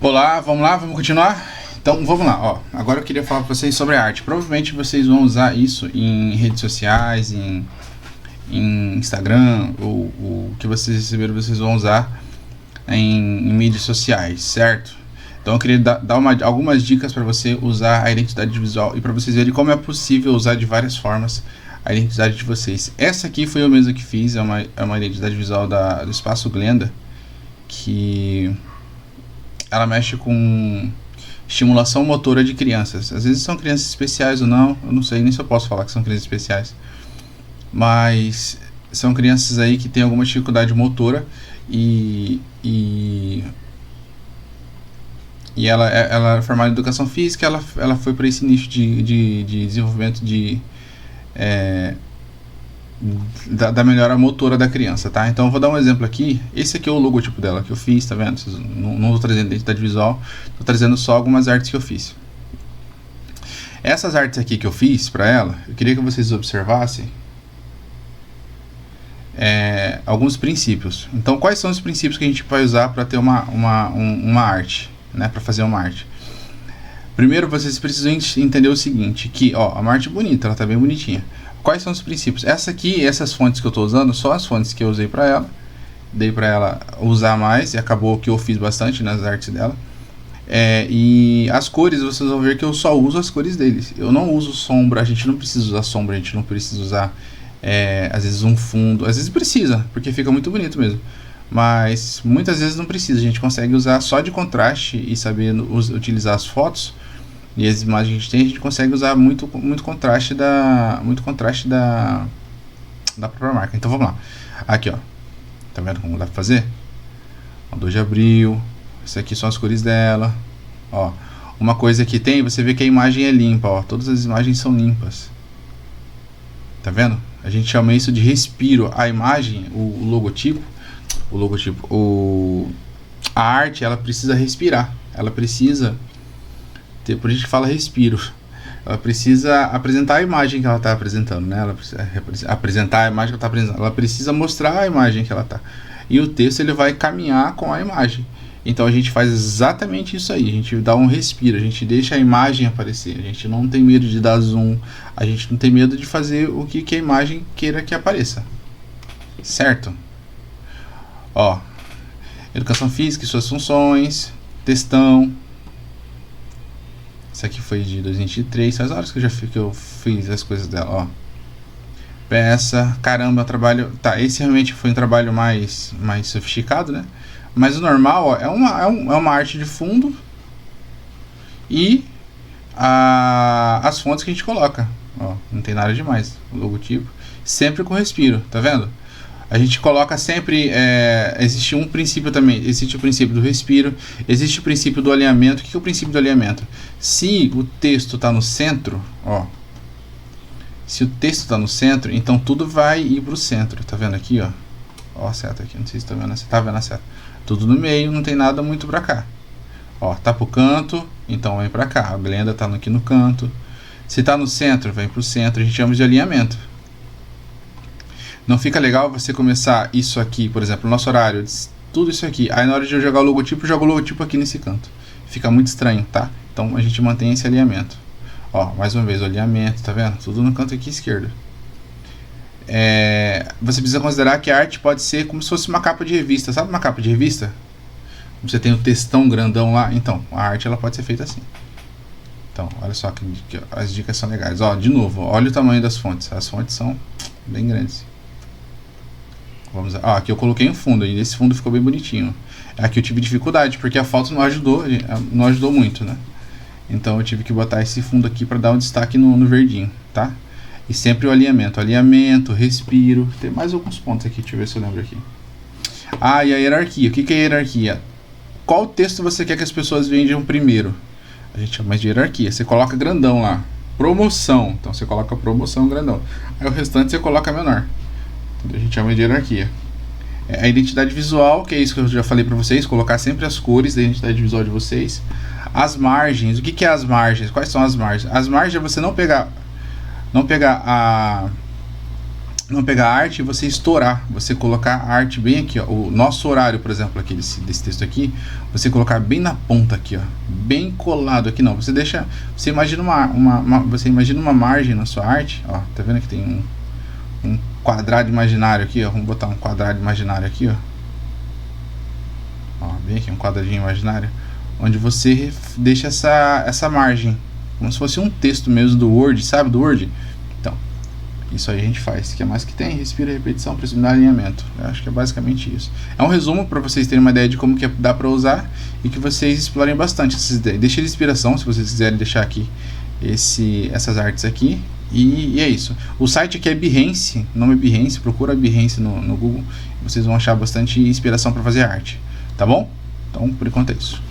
Olá, vamos continuar? Então vamos lá, ó. Agora eu queria falar para vocês sobre arte. Provavelmente vocês vão usar isso em redes sociais, em Instagram, ou o que vocês receberam, vocês vão usar em mídias sociais, certo? Então eu queria dar algumas dicas para você usar a identidade visual e para vocês verem como é possível usar de várias formas a identidade de vocês. Essa aqui foi eu mesmo que fiz, é uma identidade visual do Espaço Glenda, que ela mexe com estimulação motora de crianças. Às vezes são crianças especiais ou não, eu não sei nem se eu posso falar que são crianças especiais, mas são crianças aí que têm alguma dificuldade motora e ela é formada em educação física. Ela foi para esse nicho de desenvolvimento da melhora motora da criança, tá? Então eu vou dar um exemplo aqui. Esse aqui é o logotipo dela que eu fiz, tá vendo? Não estou trazendo identidade visual, estou trazendo só algumas artes que eu fiz. Essas artes aqui que eu fiz para ela, eu queria que vocês observassem alguns princípios. Então, quais são os princípios que a gente vai usar para ter uma arte, né? Para fazer uma arte. Primeiro, vocês precisam entender o seguinte, que ó, a arte é bonita, ela tá bem bonitinha. Quais são os princípios? Essas fontes que eu estou usando, só as fontes que eu usei para ela. Dei para ela usar mais e acabou que eu fiz bastante nas artes dela. E as cores, vocês vão ver que eu só uso as cores deles. Eu não uso sombra, a gente não precisa usar sombra, a gente não precisa usar, às vezes, um fundo. Às vezes precisa, porque fica muito bonito mesmo. Mas muitas vezes não precisa, a gente consegue usar só de contraste e saber utilizar as fotos. E as imagens que a gente tem, a gente consegue usar muito contraste da própria marca. Então vamos lá. Aqui, ó. Tá vendo como dá pra fazer? Ó, 2 de abril. Isso aqui são as cores dela. Ó. Uma coisa que tem, você vê que a imagem é limpa, ó. Todas as imagens são limpas. Tá vendo? A gente chama isso de respiro. A imagem, a arte, ela precisa respirar. Ela precisa... Por isso que fala respiro. Ela precisa apresentar a imagem que ela está apresentando, né? Ela precisa apresentar a imagem que ela está apresentando. Ela precisa mostrar a imagem que ela está. E o texto, ele vai caminhar com a imagem. Então a gente faz exatamente isso aí. A gente dá um respiro. A gente deixa a imagem aparecer. A gente não tem medo de dar zoom. A gente não tem medo de fazer o que a imagem queira que apareça. Certo? Ó. Educação física e suas funções. Textão. Isso aqui foi de 2023, faz horas que eu fiz as coisas dela, ó. Peça, caramba, trabalho... Tá, esse realmente foi um trabalho mais sofisticado, né? Mas o normal, ó, é uma arte de fundo e as fontes que a gente coloca. Ó, não tem nada demais, o logotipo. Sempre com respiro, tá vendo? A gente coloca sempre, existe um princípio também, existe o princípio do respiro, existe o princípio do alinhamento. O que é o princípio do alinhamento? Se o texto está no centro, ó, se o texto está no centro, então tudo vai ir para o centro, tá vendo aqui, ó? Ó a seta aqui, não sei se tá vendo a seta. Tudo no meio, não tem nada muito para cá. Ó, tá pro canto, então vem para cá. A Glenda tá aqui no canto. Se tá no centro, vem pro centro, a gente chama de alinhamento. Não fica legal você começar isso aqui, por exemplo, no nosso horário, tudo isso aqui. Aí na hora de eu jogar o logotipo, eu jogo o logotipo aqui nesse canto. Fica muito estranho, tá? Então a gente mantém esse alinhamento. Ó, mais uma vez o alinhamento, tá vendo? Tudo no canto aqui esquerdo. Você precisa considerar que a arte pode ser como se fosse uma capa de revista. Sabe uma capa de revista? Você tem o textão grandão lá. Então, a arte ela pode ser feita assim. Então, olha só que as dicas são legais. Ó, de novo, olha o tamanho das fontes. As fontes são bem grandes. Vamos lá. Aqui eu coloquei um fundo e esse fundo ficou bem bonitinho. Aqui eu tive dificuldade porque a foto não ajudou muito, né? Então eu tive que botar esse fundo aqui para dar um destaque no verdinho, tá? E sempre o alinhamento, respiro. Tem mais alguns pontos aqui, deixa eu ver se eu lembro aqui. E a hierarquia. O que é hierarquia? Qual texto você quer que as pessoas vejam primeiro? A gente chama de hierarquia. Você coloca grandão lá. Promoção. Então você coloca promoção grandão. Aí o restante você coloca menor. A gente chama de hierarquia. A identidade visual, que é isso que eu já falei para vocês, colocar sempre as cores da identidade visual de vocês. As margens, o que é as margens? Quais são as margens? As margens é você não pegar não pegar a arte e você estourar, você colocar a arte bem aqui, ó, o nosso horário, por exemplo, aqui desse texto aqui, você colocar bem na ponta aqui, ó, bem colado aqui, não, você deixa, você imagina você imagina uma margem na sua arte, ó, tá vendo que tem um quadrado imaginário aqui, ó, vamos botar um quadrado imaginário aqui, ó, bem aqui, um quadradinho imaginário, onde você deixa essa margem, como se fosse um texto mesmo do Word, sabe, do Word. Então, isso aí a gente faz. O que é mais que tem? Respira, repetição, proximidade, alinhamento. Eu acho que é basicamente isso. É um resumo para vocês terem uma ideia de como que dá para usar e que vocês explorem bastante essas ideias. Deixem de inspiração, se vocês quiserem deixar aqui essas artes aqui. E é isso. O site aqui é Behance, o nome é Behance, procura Behance no Google. Vocês vão achar bastante inspiração para fazer arte. Tá bom? Então, por enquanto é isso.